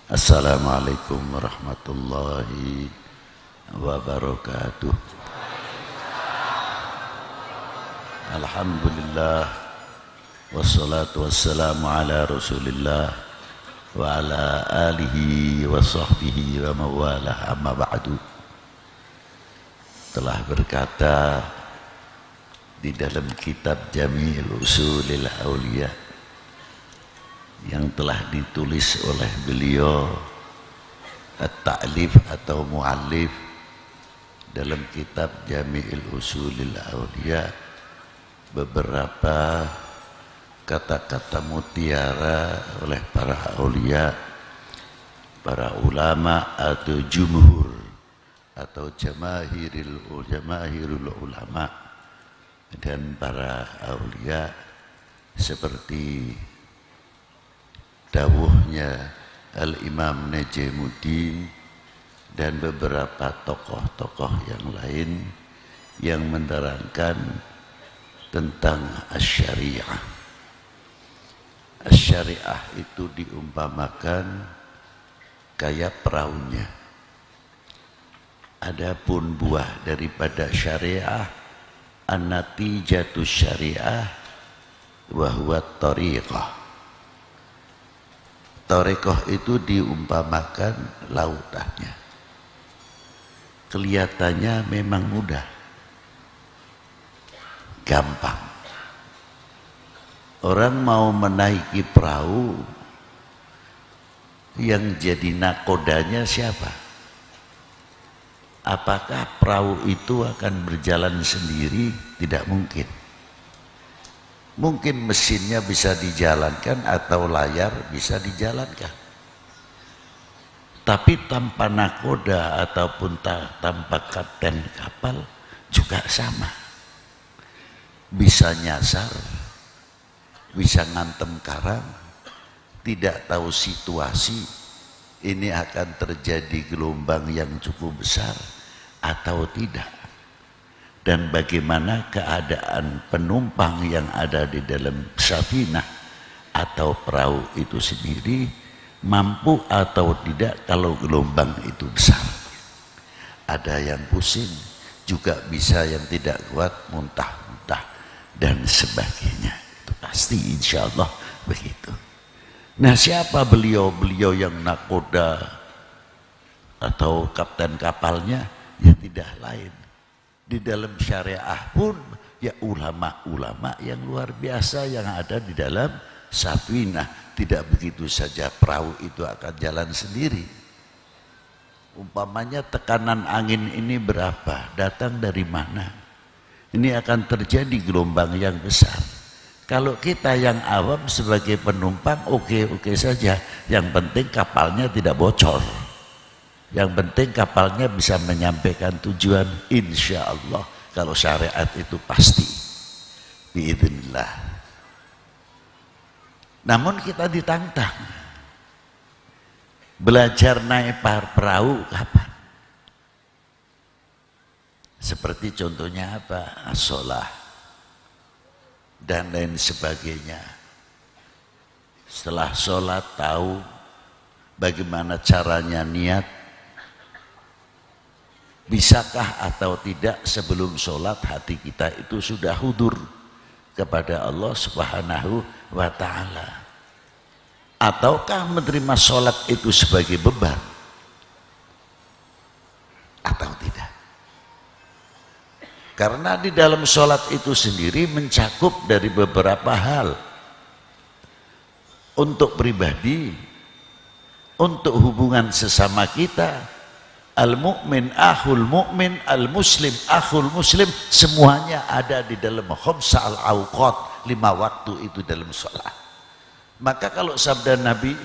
Assalamualaikum warahmatullahi wabarakatuh. Alhamdulillah, wassalatu wassalamu ala rasulillah wa ala alihi wa sahbihi wa mawalah, amma ba'du. Telah berkata di dalam kitab Jami'ul Usulil Auliya yang telah ditulis oleh beliau at-ta'lif atau mu'allif dalam kitab Jami'ul Usulil Auliya, beberapa kata-kata mutiara oleh para aulia, para ulama atau jumhur atau jamaahirul ulama dan para aulia, seperti dawuhnya Al-Imam Najmuddin dan beberapa tokoh-tokoh yang lain yang menerangkan tentang asy-syariah. Asy-syariah itu diumpamakan kayak perahunya. Adapun buah daripada syariah, an-natijatus syariah wa huwa thariqah. Thariqah itu diumpamakan lautannya. Kelihatannya memang mudah, gampang. Orang mau menaiki perahu, yang jadi nakodanya siapa? Apakah perahu itu akan berjalan sendiri? Tidak mungkin. Mungkin mesinnya bisa dijalankan atau layar bisa dijalankan. Tapi tanpa nakoda ataupun tanpa kapten kapal juga sama. Bisa nyasar, bisa ngantem karang, tidak tahu situasi, ini akan terjadi gelombang yang cukup besar atau tidak. Dan bagaimana keadaan penumpang yang ada di dalam safinah atau perahu itu sendiri, mampu atau tidak kalau gelombang itu besar. Ada yang pusing, juga bisa yang tidak kuat, muntah-muntah dan sebagainya. Itu pasti insya Allah begitu. Nah, siapa beliau yang nakoda atau kapten kapalnya? Ya tidak lain. Di dalam syariah pun ya ulama-ulama yang luar biasa yang ada di dalam safinah. Tidak begitu saja perahu itu akan jalan sendiri. Umpamanya tekanan angin ini berapa? Datang dari mana? Ini akan terjadi gelombang yang besar. Kalau kita yang awam sebagai penumpang oke saja. Yang penting kapalnya tidak bocor. Yang penting kapalnya bisa menyampaikan tujuan, insya Allah. Kalau syariat itu pasti biidznillah. Namun kita ditantang belajar naik perahu kapan? Seperti contohnya apa? As-sholah dan lain sebagainya. Setelah sholat tahu bagaimana caranya niat. Bisakah atau tidak sebelum sholat hati kita itu sudah hudur kepada Allah Subhanahu wa ta'ala? Ataukah menerima sholat itu sebagai beban? Atau tidak? Karena di dalam sholat itu sendiri mencakup dari beberapa hal. Untuk pribadi, untuk hubungan sesama kita, al-mu'min akhul mu'min, al-muslim akhul muslim, semuanya ada di dalam khamsa al-awqat, 5 waktu itu dalam sholat. Maka kalau sabda Nabi,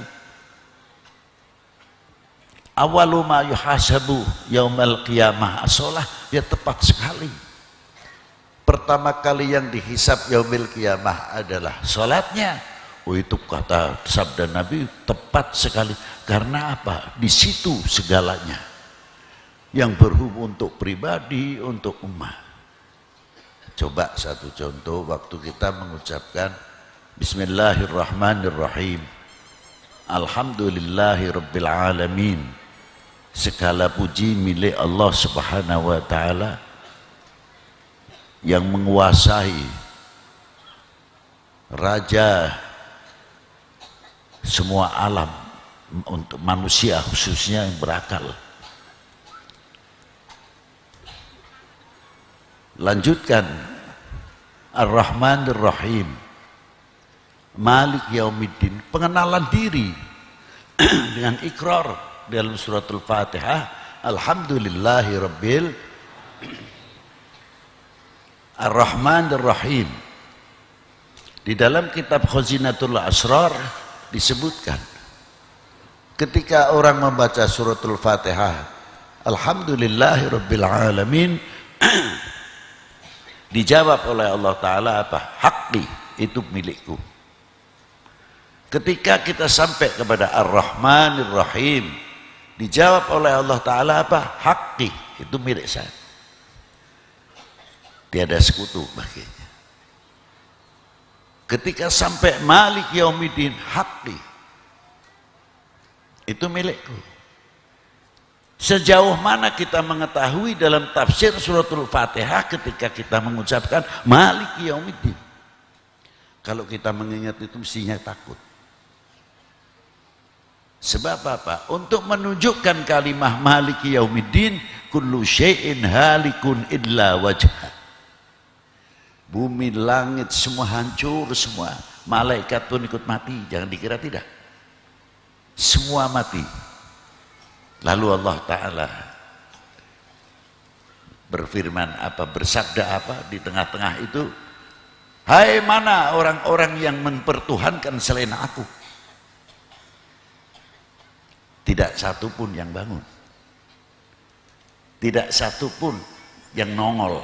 awalu ma yuhasabu yaumal qiyamah as-sholah, ya tepat sekali. Pertama kali yang dihisab yaumil qiyamah adalah sholatnya. Oh, itu kata sabda Nabi tepat sekali. Karena apa? Di situ segalanya. Yang berhubung untuk pribadi, untuk umat. Coba satu contoh waktu kita mengucapkan Bismillahirrahmanirrahim. Alhamdulillahi Rabbil Alamin. Segala puji milik Allah Subhanahu wa ta'ala yang menguasai, raja semua alam, untuk manusia khususnya yang berakal. Lanjutkan, Ar-Rahman Ar-Rahim, Malik Yaumiddin, pengenalan diri dengan ikrar dalam suratul Fatihah, Alhamdulillahi Rabbil Ar-Rahman Ar-Rahim. Di dalam kitab Khazinatul Asrar disebutkan, ketika orang membaca suratul Fatihah, Alhamdulillahi Rabbil Alamin, dijawab oleh Allah Ta'ala apa? Haqqi, itu milikku. Ketika kita sampai kepada Ar-Rahman Ar-Rahim, dijawab oleh Allah Ta'ala apa? Haqqi, itu milik saya. Tiada sekutu baginya. Ketika sampai Malik Yaumiddin, Haqqi, itu milikku. Sejauh mana kita mengetahui dalam tafsir suratul Fatihah ketika kita mengucapkan Malik Yaumiddin? Kalau kita mengingat itu mestinya takut. Sebab apa? Untuk menunjukkan kalimah Maliki Yaumiddin, kullu syai'in halikun illa wajha. Bumi, langit, semua hancur semua. Malaikat pun ikut mati, jangan dikira tidak. Semua mati. Lalu Allah Ta'ala berfirman apa, bersabda apa di tengah-tengah itu? Hai, mana orang-orang yang mempertuhankan selain aku? Tidak satu pun yang bangun, tidak satu pun yang nongol.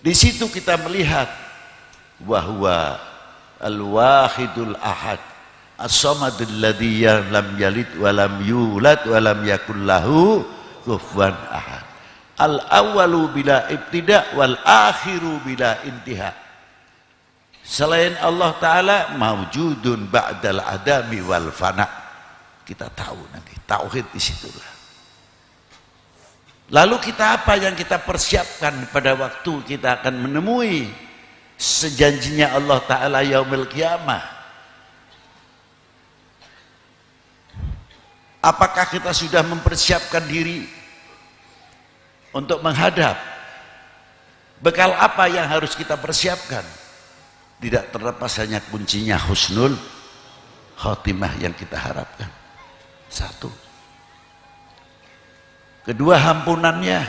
Di situ kita melihat bahwa al-wahidul ahad, as-samadul ladzi lam yalid wa lam yulad wa lam yakul lahu kufuwan ahad, al-awwalu bila ibtida wal akhiru bila intiha. Selain Allah Ta'ala mawjudun ba'dal adami wal fana. Kita tahu nanti tauhid di situlah. Lalu kita apa yang kita persiapkan pada waktu kita akan menemui sejanjinya Allah Ta'ala yaumil qiyamah? Apakah kita sudah mempersiapkan diri untuk menghadap? Bekal apa yang harus kita persiapkan? Tidak terlepas hanya kuncinya husnul khotimah yang kita harapkan. Satu. Kedua, ampunannya.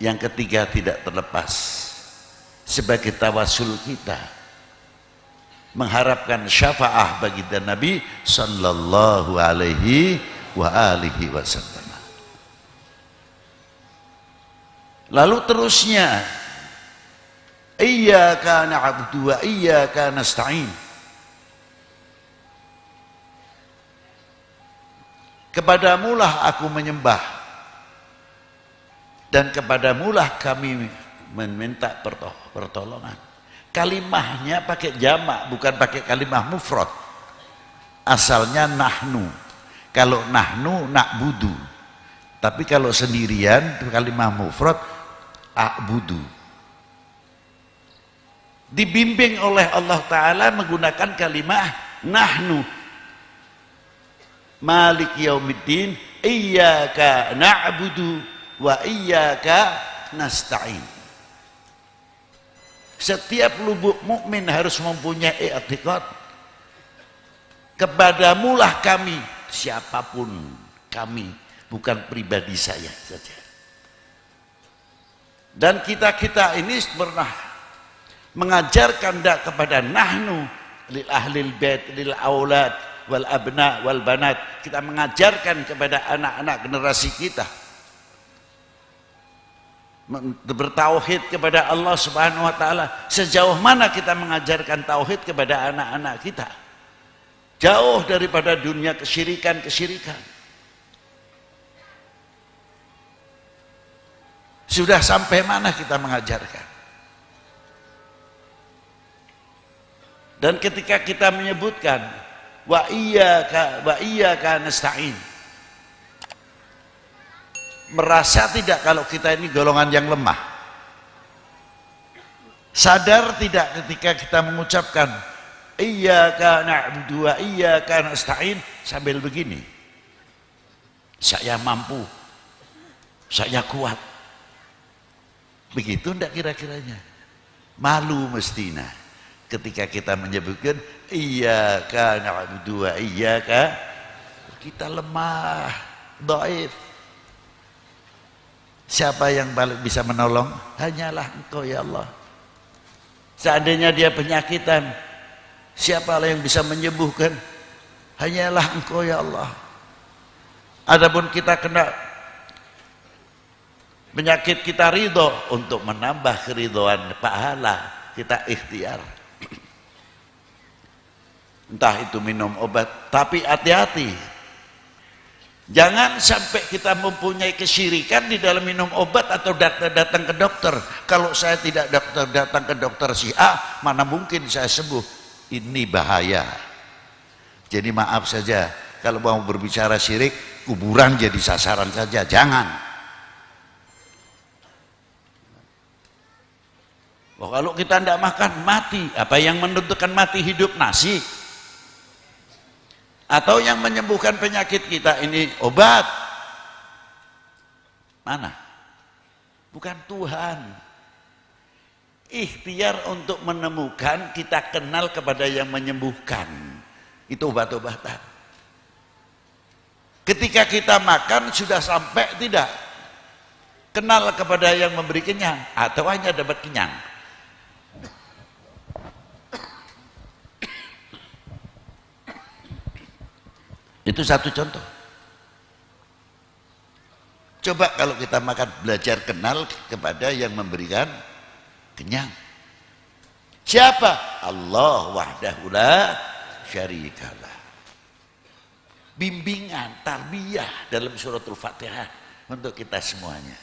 Yang ketiga, tidak terlepas sebagai tawasul kita mengharapkan syafaah bagi Nabi sallallahu alaihi wa alihi wasallam. Lalu terusnya, iyyaka na'budu wa iyyaka nasta'in. Kepadamulah aku menyembah dan kepadamulah kami meminta pertolongan. Kalimahnya pakai jamak, bukan pakai kalimah mufrad. Asalnya nahnu. Kalau nahnu na'budu. Tapi kalau sendirian kalimah mufrad a'budu. Dibimbing oleh Allah Ta'ala menggunakan kalimah nahnu. Malik Yaumiddin, iyyaka na'budu wa iyyaka nasta'in. Setiap lubuk mukmin harus mempunyai i'tiqad, kepadamulah kami, siapapun kami, bukan pribadi saya saja. Dan kita ini pernah mengajarkan kepada nahnu lil ahlil bait lil aulad wal abna wal banat. Kita mengajarkan kepada anak-anak generasi kita bertauhid kepada Allah Subhanahu wa taala. Sejauh mana kita mengajarkan tauhid kepada anak-anak kita? Jauh daripada dunia kesyirikan-kesyirikan. Sudah sampai mana kita mengajarkan? Dan ketika kita menyebutkan wa iyyaka nasta'in, merasa tidak kalau kita ini golongan yang lemah? Sadar tidak ketika kita mengucapkan iyyaka na'budu wa iyyaka nasta'in sambil begini, saya mampu, saya kuat, begitu enggak kira-kiranya? Malu mestinya ketika kita menyebutkan iyyaka na'budu wa iyyaka, kita lemah, dhaif. Siapa yang paling bisa menolong? Hanyalah Engkau ya Allah. Seandainya dia penyakitan, siapa yang bisa menyembuhkan? Hanyalah Engkau ya Allah. Adapun kita kena penyakit, kita ridho untuk menambah keridhoan pahala, kita ikhtiar. Entah itu minum obat, tapi hati-hati. Jangan sampai kita mempunyai kesyirikan di dalam minum obat atau datang ke dokter. Kalau saya tidak datang ke dokter si A, mana mungkin saya sembuh? Ini bahaya. Jadi maaf saja, kalau mau berbicara syirik, kuburan jadi sasaran saja, jangan. Oh, kalau kita tidak makan, mati. Apa yang menentukan mati hidup? Nasi. Atau yang menyembuhkan penyakit kita ini obat? Mana? Bukan Tuhan. Ikhtiar untuk menemukan, kita kenal kepada yang menyembuhkan. Itu obat-obatan. Ketika kita makan sudah sampai tidak? Kenal kepada yang memberi kenyang atau hanya dapat kenyang? Itu satu contoh. Coba kalau kita makan, belajar kenal kepada yang memberikan kenyang. Siapa? Allah wahdahu la syarikalah. Bimbingan, tarbiyah dalam suratul Fatihah untuk kita semuanya.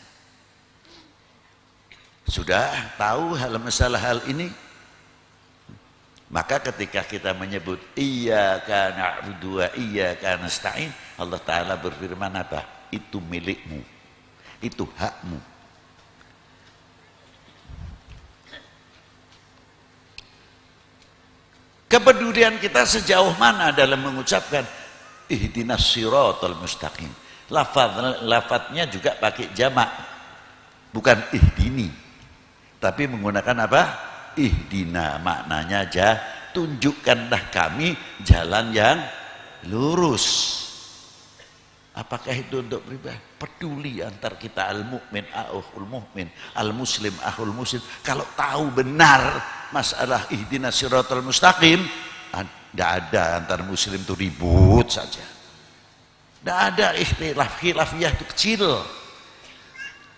Sudah tahu masalah hal ini? Maka ketika kita menyebut iyyaka na'budu wa iyyaka nasta'in, Allah Ta'ala berfirman apa? Itu milikmu, itu hakmu. Kepedulian kita sejauh mana dalam mengucapkan ihdinas siratal mustaqim? Lafadznya juga pakai jamak, bukan ihdini, tapi menggunakan apa? Ihdina, maknanya aja tunjukkanlah kami jalan yang lurus. Apakah itu untuk pribadi? Peduli antar kita, al-mu'min akhul mu'min, al-muslim akhul muslim. Kalau tahu benar masalah ihdinas siratal mustaqim, tidak ada antar muslim itu ribut saja. Tidak ada ikhtilaf, khilafiyah itu kecil.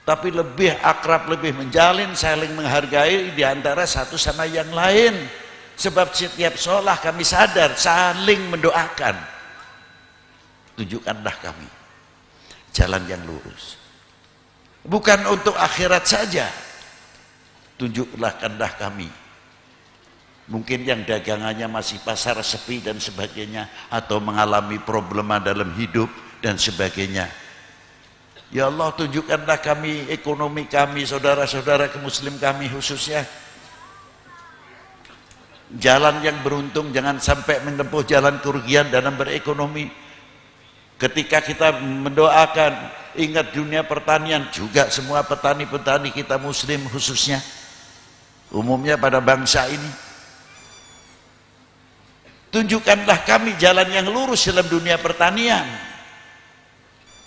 Tapi lebih akrab, lebih menjalin, saling menghargai di antara satu sama yang lain. Sebab setiap sholat kami sadar saling mendoakan. Tunjukkanlah kami jalan yang lurus. Bukan untuk akhirat saja. Tunjukkanlah kami. Mungkin yang dagangannya masih pasar sepi dan sebagainya, atau mengalami problema dalam hidup dan sebagainya. Ya Allah, tunjukkanlah kami ekonomi kami, saudara-saudara muslim kami khususnya. Jalan yang beruntung, jangan sampai menempuh jalan kerugian dalam berekonomi. Ketika kita mendoakan, ingat dunia pertanian juga, semua petani-petani kita muslim khususnya, umumnya pada bangsa ini. Tunjukkanlah kami jalan yang lurus dalam dunia pertanian.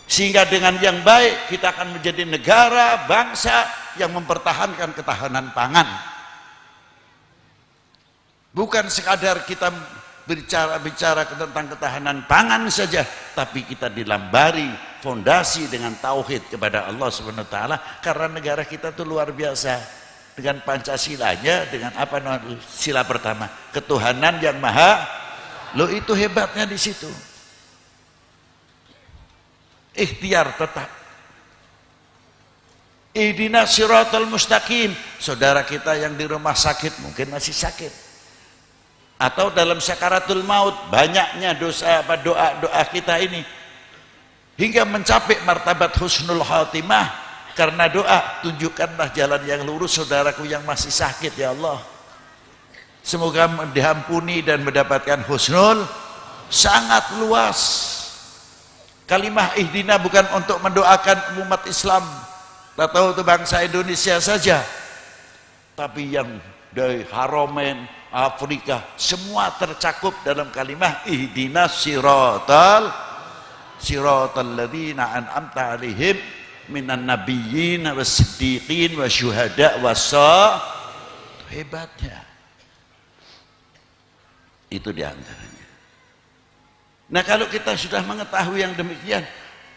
Sehingga dengan yang baik kita akan menjadi negara, bangsa yang mempertahankan ketahanan pangan. Bukan sekadar kita bicara tentang ketahanan pangan saja, tapi kita dilambari fondasi dengan tauhid kepada Allah Subhanahu wa taala, karena negara kita itu luar biasa dengan Pancasilanya, dengan apa sila pertama, ketuhanan yang maha. Loh, itu hebatnya di situ. Ikhtiar tetap. Ihdinas siratal mustaqim. Saudara kita yang di rumah sakit mungkin masih sakit. Atau dalam sakaratul maut, banyaknya doa kita ini hingga mencapai martabat husnul khatimah karena doa. Tunjukkanlah jalan yang lurus saudaraku yang masih sakit ya Allah, semoga diampuni dan mendapatkan husnul. Sangat luas kalimah ihdina, bukan untuk mendoakan umat Islam atau untuk bangsa Indonesia saja, tapi yang dari Haromen, Afrika, semua tercakup dalam kalimah ihdina siratal ladzina an'amta 'alaihim minan nabiyyin was-siddiqin wasyuhada was-shalihin. Hebatnya itu diantaranya. Nah, kalau kita sudah mengetahui yang demikian,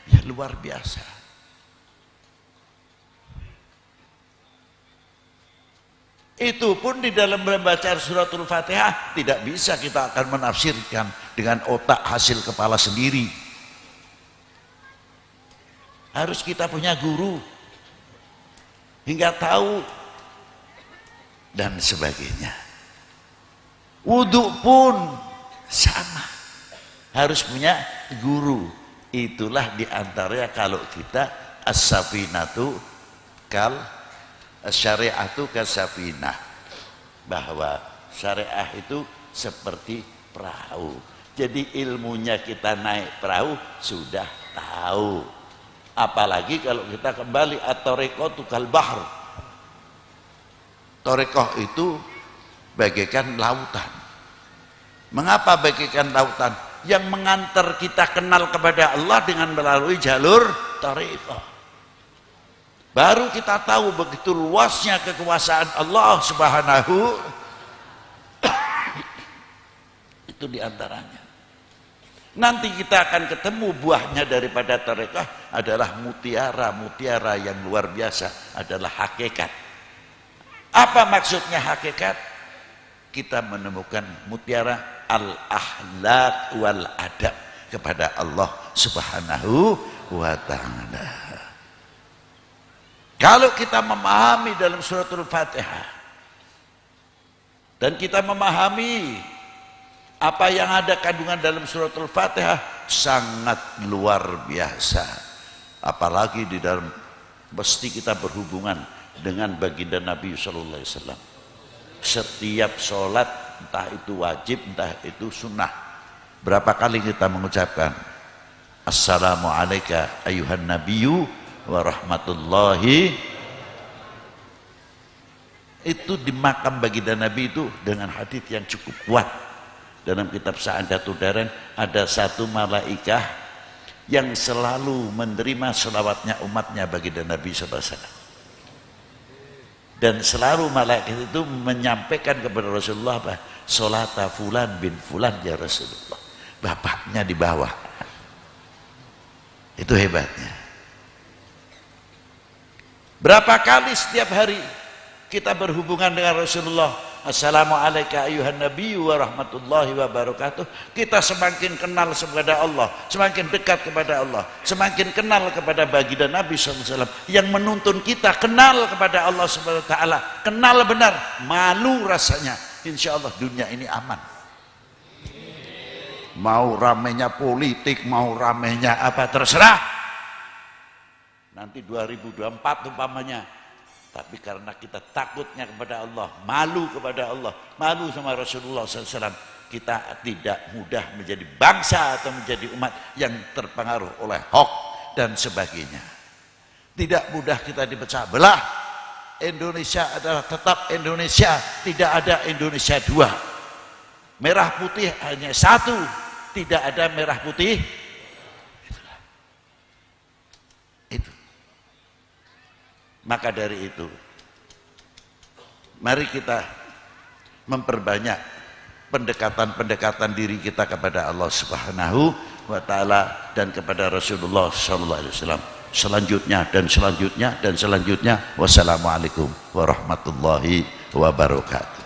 ya luar biasa. Itu pun di dalam membaca suratul Fatihah tidak bisa kita akan menafsirkan dengan otak hasil kepala sendiri. Harus kita punya guru hingga tahu dan sebagainya. Wudhu pun sama, harus punya guru. Itulah diantaranya kalau kita as-safinatu kal syariatu kasafinah, bahwa syariah itu seperti perahu. Jadi ilmunya kita naik perahu sudah tahu, apalagi kalau kita kembali at-tariqatu kal bahr. Tariqah itu bagaikan lautan. Mengapa bagaikan lautan? Yang mengantar kita kenal kepada Allah dengan melalui jalur tariqah. Baru kita tahu begitu luasnya kekuasaan Allah Subhanahu. Itu diantaranya. Nanti kita akan ketemu buahnya daripada tarekah adalah mutiara yang luar biasa, adalah hakikat. Apa maksudnya hakikat? Kita menemukan mutiara al-ahlak wal adab kepada Allah Subhanahu wa ta'ala. Kalau kita memahami dalam suratul Fatihah dan kita memahami apa yang ada kandungan dalam suratul Fatihah, sangat luar biasa. Apalagi di dalam mesti kita berhubungan dengan baginda Nabi sallallahu alaihi wasallam. Setiap sholat, entah itu wajib entah itu sunnah, berapa kali kita mengucapkan assalamualaikum ayuhan nabiyyu warahmatullahi. Itu di makam baginda Nabi itu dengan hadis yang cukup kuat. Dalam kitab Sa'adatul Darain ada satu malaikah yang selalu menerima selawatnya umatnya baginda Nabi SAW, dan selalu malaikat itu menyampaikan kepada Rasulullah bahwa sholata fulan bin fulan ya Rasulullah, bapaknya di bawah. Itu hebatnya. Berapa kali setiap hari kita berhubungan dengan Rasulullah, assalamualaikum ayuhan nabiyyu wa rahmatullahi wa barakatuh. Kita semakin kenal kepada Allah, semakin dekat kepada Allah, semakin kenal kepada baginda Nabi SAW yang menuntun kita kenal kepada Allah Subhanahu wa ta'ala. Kenal benar, malu rasanya. Insya Allah dunia ini aman. Mau ramenya politik, mau ramenya apa, terserah. Nanti 2024 umpamanya, tapi karena kita takutnya kepada Allah, malu kepada Allah, malu sama Rasulullah SAW, kita tidak mudah menjadi bangsa atau menjadi umat yang terpengaruh oleh hoax dan sebagainya. Tidak mudah kita dipecah belah. Indonesia adalah tetap Indonesia, tidak ada Indonesia dua. Merah putih hanya satu, tidak ada merah putih. Itu. Maka dari itu, mari kita memperbanyak pendekatan-pendekatan diri kita kepada Allah Subhanahu wa ta'ala dan kepada Rasulullah sallallahu alaihi wasallam. Selanjutnya dan selanjutnya dan selanjutnya. Wassalamualaikum warahmatullahi wabarakatuh.